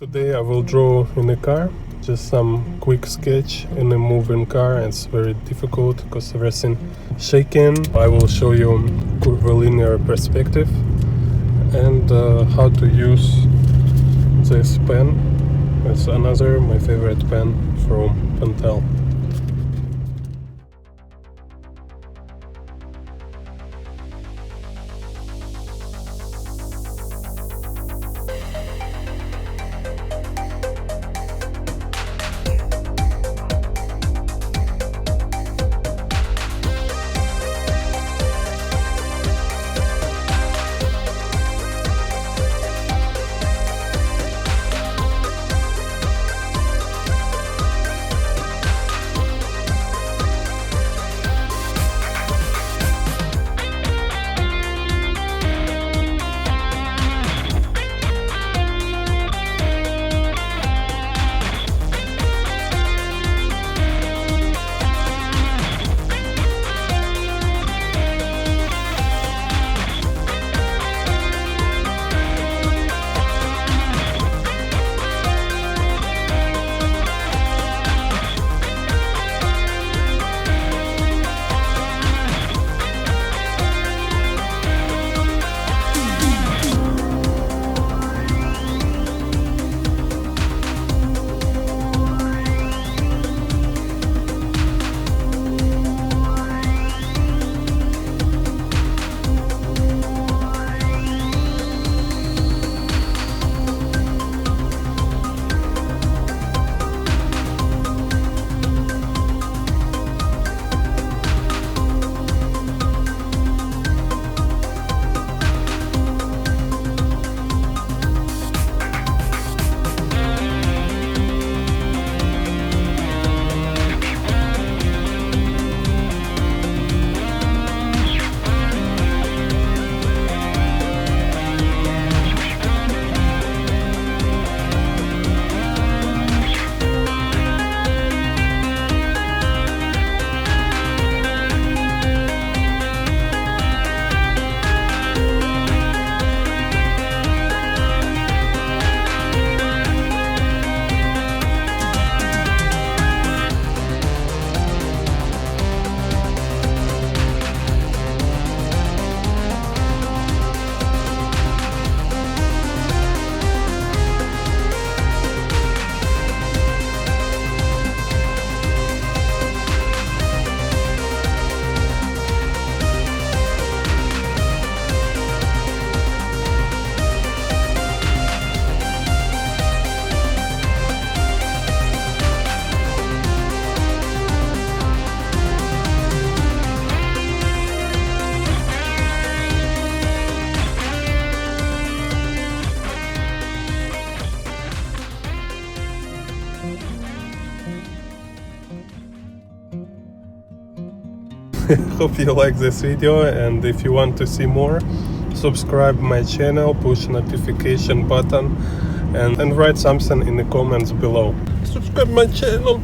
Today I will draw in a car, just some quick sketch in a moving car. It's very difficult because everything shaking. I will show you curvilinear perspective and how to use this pen. It's another my favorite pen from Pentel. Hope you like this video, and if you want to see more, subscribe my channel, push notification button and write something in the comments below. Subscribe my channel.